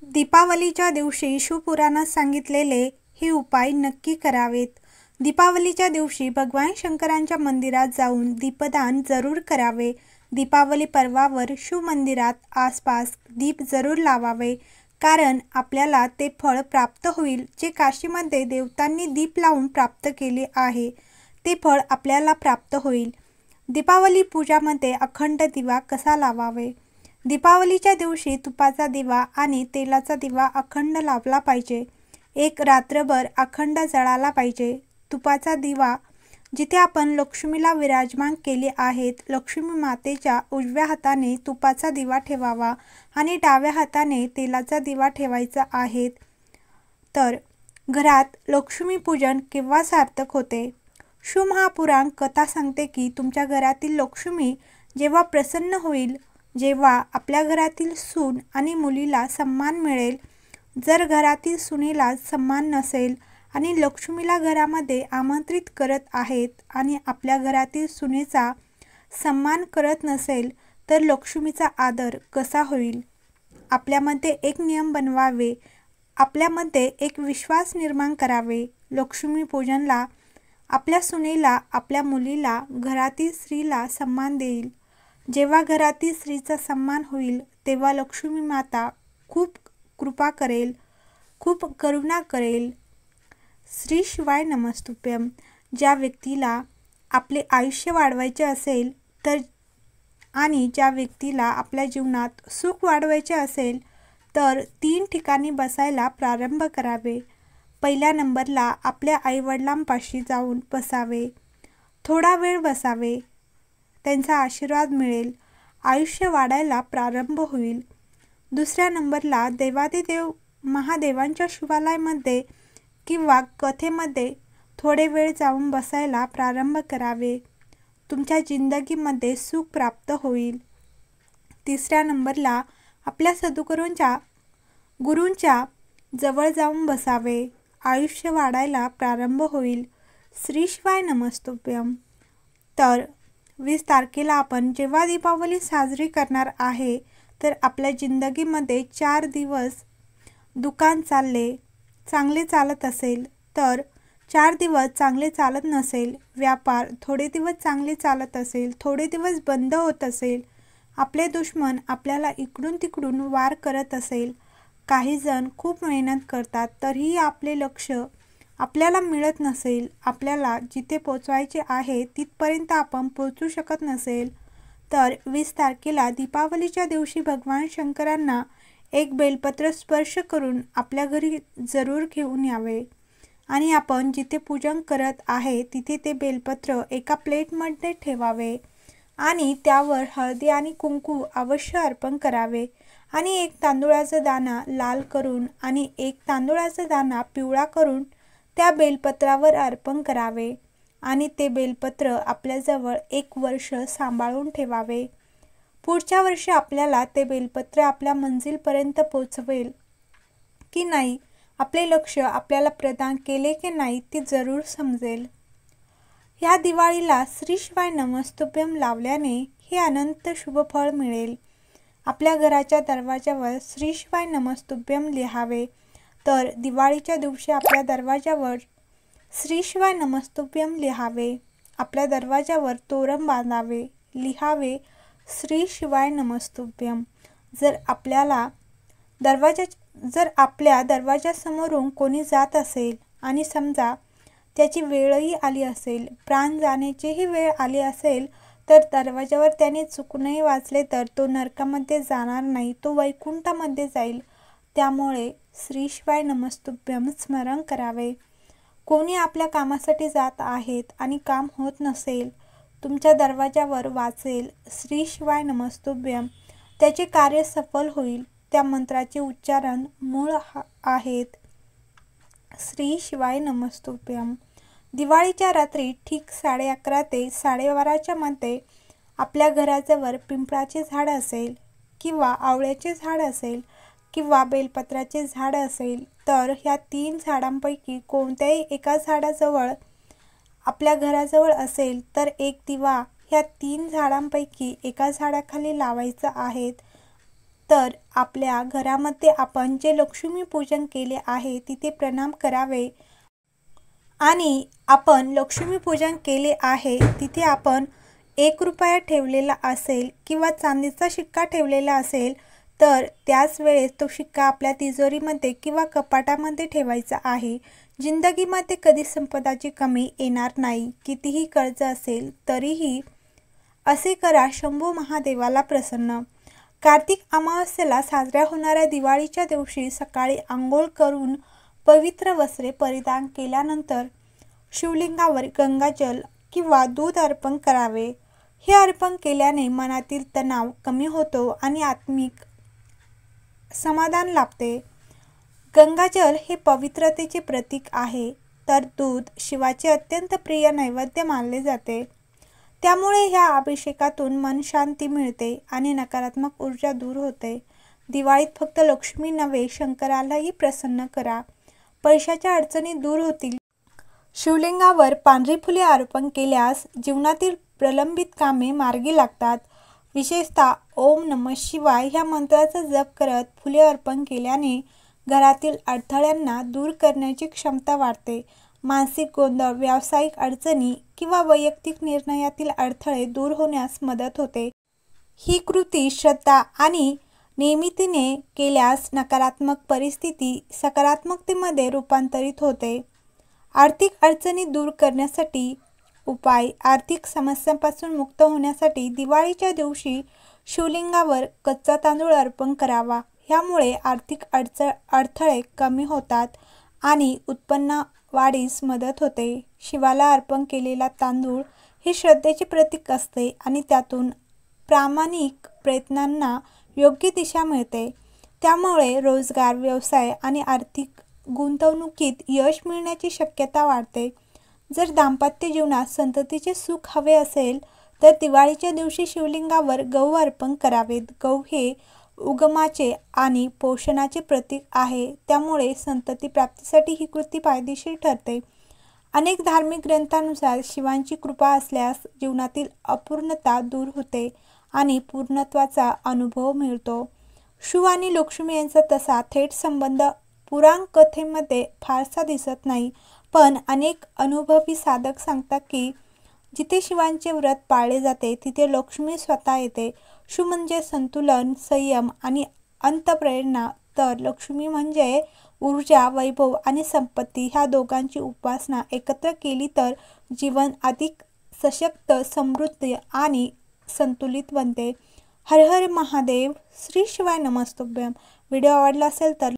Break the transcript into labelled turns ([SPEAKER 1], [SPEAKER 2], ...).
[SPEAKER 1] दीपावलीच्या दिवशी शिवपुराणात सांगितलेले हे उपाय नक्की करावेत. दीपावलीच्या दिवशी भगवान शंकरांच्या मंदिरात जाऊन दीपदान जरूर करावे. दीपावली पर्वावर शिव मंदिरात आसपास दीप जरूर लावावे, कारण आपल्याला ते फळ प्राप्त होईल जे काशीमध्ये देवतांनी दीप लावून प्राप्त केले आहे. ते फळ आपल्याला प्राप्त होईल. दीपावली पूजामध्ये अखंड दिवा कसा लावावे? दीपावलीच्या दिवशी तुपाचा दिवा आणि तेलाचा दिवा अखंड लावला पाहिजे. एक रात्रभर अखंड जळाला पाहिजे. तुपाचा दिवा जिथे आपण लक्ष्मीला विराजमान केले आहेत, लक्ष्मी मातेच्या उजव्या हाताने तुपाचा दिवा ठेवावा आणि डाव्या हाताने तेलाचा दिवा ठेवायचा आहे. तर घरात लक्ष्मीपूजन केव्हा सार्थक होते? शिवमहापुराण कथा सांगते की तुमच्या घरातील लक्ष्मी जेव्हा प्रसन्न होईल, जेव्हा आपल्या घरातील सून आणि मुलीला सन्मान मिळेल. जर घरातील सुनेला सन्मान नसेल आणि लक्ष्मीला घरामध्ये आमंत्रित करत आहेत आणि आपल्या घरातील सुनेचा सन्मान करत नसेल, तर लक्ष्मीचा आदर कसा होईल? आपल्यामध्ये एक नियम बनवावे. आपल्यामध्ये एक विश्वास निर्माण करावे. लक्ष्मीपूजनला आपल्या सुनेला, आपल्या मुलीला, घरातील स्त्रीला सन्मान देईल. जेव्हा घरातील स्त्रीचा सन्मान होईल, तेव्हा लक्ष्मी माता खूप कृपा करेल, खूप करुणा करेल. श्री शिवाय नमस्तुभ्यम. ज्या व्यक्तीला आपले आयुष्य वाढवायचे असेल तर आणि ज्या व्यक्तीला आपल्या जीवनात सुख वाढवायचे असेल तर 3 ठिकाणी बसायला प्रारंभ करावे. पहिल्या नंबरला आपल्या आईवडिलांपाशी जाऊन बसावे. थोडा वेळ बसावे. त्यांचा आशीर्वाद मिळेल. आयुष्य वाढायला प्रारंभ होईल. दुसऱ्या नंबरला देवादिदेव महादेवांच्या शिवालयामध्ये किंवा कथेमध्ये थोडे वेळ जाऊन बसायला प्रारंभ करावे. तुमच्या जिंदगीमध्ये सुख प्राप्त होईल. तिसऱ्या नंबरला आपल्या गुरूंच्या जवळ जाऊन बसावे. आयुष्य वाढायला प्रारंभ होईल. श्री शिवाय नमस्तुभ्यम. तर 20 तारखेला आपण जेव्हा दीपावली साजरी करणार आहे, तर आपल्या जिंदगीमध्ये 4 दिवस दुकान चांगले चालत असेल तर 4 दिवस चांगले चालत नसेल, व्यापार थोडे दिवस चांगले चालत असेल, थोडे दिवस बंद होत असेल, आपले दुश्मन आपल्याला इकडून तिकडून वार करत असेल, काही जण खूप मेहनत करतात तरीही आपले लक्ष आपल्याला मिळत नसेल, आपल्याला जिथे पोचवायचे आहे तिथपर्यंत आपण पोचू शकत नसेल, तर 20 तारखेला दीपावलीच्या दिवशी भगवान शंकरांना एक बेलपत्र स्पर्श करून आपल्या घरी जरूर घेऊन यावे आणि आपण जिथे पूजन करत आहे तिथे ते बेलपत्र एका प्लेटमध्ये ठेवावे आणि त्यावर हळदी आणि कुंकू अवश्य अर्पण करावे आणि एक तांदूळाचा दाणा लाल करून आणि एक तांदूळाचा दाणा पिवळा करून त्या बेलपत्रावर अर्पण करावे आणि ते बेलपत्र आपल्याजवळ 1 वर्ष सांभाळून ठेवावे. पुढच्या वर्षी आपल्याला ते बेलपत्र आपल्या मंजिलपर्यंत पोचवेल की नाही, आपले लक्ष आपल्याला प्रदान केले की नाही ते जरूर समजेल. ह्या दिवाळीला श्री शिवाय नमस्तुभ्यम लावल्याने हे अनंत शुभफळ मिळेल. आपल्या घराच्या दरवाजावर श्री शिवाय नमस्तुभ्यम लिहावे. तर दिवाळीच्या दिवशी आपल्या दरवाजावर श्री शिवाय नमस्तुभ्यम लिहावे. आपल्या दरवाजावर तोरण बांधावे, लिहावे श्री शिवाय नमस्तुभ्यम. जर आपल्या दरवाजासमोरून कोणी जात असेल आणि समजा त्याची वेळही आली असेल, प्राण जाण्याचीही वेळ आली असेल, तर दरवाजावर त्याने चुकूनही वाचले तर तो नरकामध्ये जाणार नाही, तो वैकुंठामध्ये जाईल. त्यामुळे श्री शिवाय नमस्तुभ्यम स्मरण करावे. कोणी आपल्या कामासाठी जात आहेत आणि काम होत नसेल, तुमच्या दरवाजावर वाचेल श्री शिवाय नमस्तुभ्यम, त्याचे कार्य सफल होईल. त्या मंत्राचे उच्चारण मूळ आहेत श्री शिवाय नमस्तुभ्यम. दिवाळीच्या रात्री ठीक 11:30 ते 12:30 मध्ये आपल्या घराजवळ पिंपळाचे झाड असेल किंवा आवळ्याचे झाड असेल किंवा बेलपत्राचे झाड असेल, तर ह्या 3 झाडांपैकी कोणत्याही एका झाडाजवळ आपल्या घराजवळ असेल तर एक दिवा ह्या 3 झाडांपैकी एका झाडाखाली लावायचा आहे. तर आपल्या घरामध्ये आपण जे लक्ष्मीपूजन केले आहे तिथे प्रणाम करावे आणि आपण लक्ष्मीपूजन केले आहे तिथे आपण 1 रुपया ठेवलेला असेल किंवा चांदीचा शिक्का ठेवलेला असेल तर त्याच वेळेस तो शिक्का आपल्या तिजोरीमध्ये किंवा कपाटामध्ये ठेवायचा आहे. जिंदगीमध्ये कधी संपदाची कमी येणार नाही. कितीही कर्ज असेल तरीही असे करा शंभू महादेवाला प्रसन्न. कार्तिक अमावस्येला साजऱ्या होणाऱ्या दिवाळीच्या दिवशी सकाळी आंघोळ करून पवित्र वस्त्रे परिधान केल्यानंतर शिवलिंगावर गंगाजल किंवा दूध अर्पण करावे. हे अर्पण केल्याने मनातील तणाव कमी होतो आणि आत्मिक समाधान लाभते. गंगाजल हे पवित्रतेचे प्रतीक आहे, तर दूध शिवाचे अत्यंत प्रिय नैवेद्य मानले जाते. त्यामुळे ह्या अभिषेकातून मन शांती मिळते आणि नकारात्मक ऊर्जा दूर होते. दिवाळीत फक्त लक्ष्मी नव्हे, शंकरालाही प्रसन्न करा. पैशाच्या अडचणी दूर होतील. शिवलिंगावर पांढरी फुले अर्पण केल्यास जीवनातील प्रलंबित कामे मार्गी लागतात. विशेषतः ओम नमः शिवाय ह्या मंत्राचा जप करत फुले अर्पण केल्याने घरातील अडथळ्यांना दूर करण्याची क्षमता वाढते. मानसिक गोंधळ, व्यावसायिक अडचणी किंवा वैयक्तिक निर्णयातील अडथळे दूर होण्यास मदत होते. ही कृती श्रद्धा आणि नियमितीने केल्यास नकारात्मक परिस्थिती सकारात्मकतेमध्ये रूपांतरित होते. आर्थिक अडचणी दूर करण्यासाठी उपाय. आर्थिक समस्यांपासून मुक्त होण्यासाठी दिवाळीच्या दिवशी शिवलिंगावर कच्चा तांदूळ अर्पण करावा. ह्यामुळे आर्थिक अडथळे कमी होतात आणि उत्पन्न वाढीस मदत होते. शिवाला अर्पण केलेला तांदूळ हे श्रद्धेचे प्रतीक असते आणि त्यातून प्रामाणिक प्रयत्नांना योग्य दिशा मिळते. त्यामुळे रोजगार, व्यवसाय आणि आर्थिक गुंतवणुकीत यश मिळण्याची शक्यता वाढते. जर दाम्पत्य जीवनात संततीचे सुख हवे असेल तर दिवाळीच्या दिवशी शिवलिंगावर गहू अर्पण करावेत. गहू हे उगमाचे आणि पोषणाचे प्रतीक आहे, त्यामुळे संतती प्राप्तीसाठी ही कृती फायदेशीर ठरते. अनेक धार्मिक ग्रंथांनुसार शिवांची कृपा असल्यास जीवनातील अपूर्णता दूर होते आणि पूर्णत्वाचा अनुभव मिळतो. शिव आणि लक्ष्मी यांचा तसा थेट संबंध पुराण कथेमध्ये फारसा दिसत नाही, पण अनेक अनुभवी साधक सांगतात की जिथे शिवांचे व्रत पाळले जाते तिथे लक्ष्मी स्वतः येते. शिव म्हणजे संतुलन, संयम आणि अंतःप्रेरणा, तर लक्ष्मी म्हणजे ऊर्जा, वैभव आणि संपत्ती. ह्या दोघांची उपासना एकत्र केली तर जीवन अधिक सशक्त, समृद्ध आणि संतुलित बनते. हर हर महादेव. श्री शिवाय नमस्तुभ्यम. व्हिडिओ आवडला असेल तर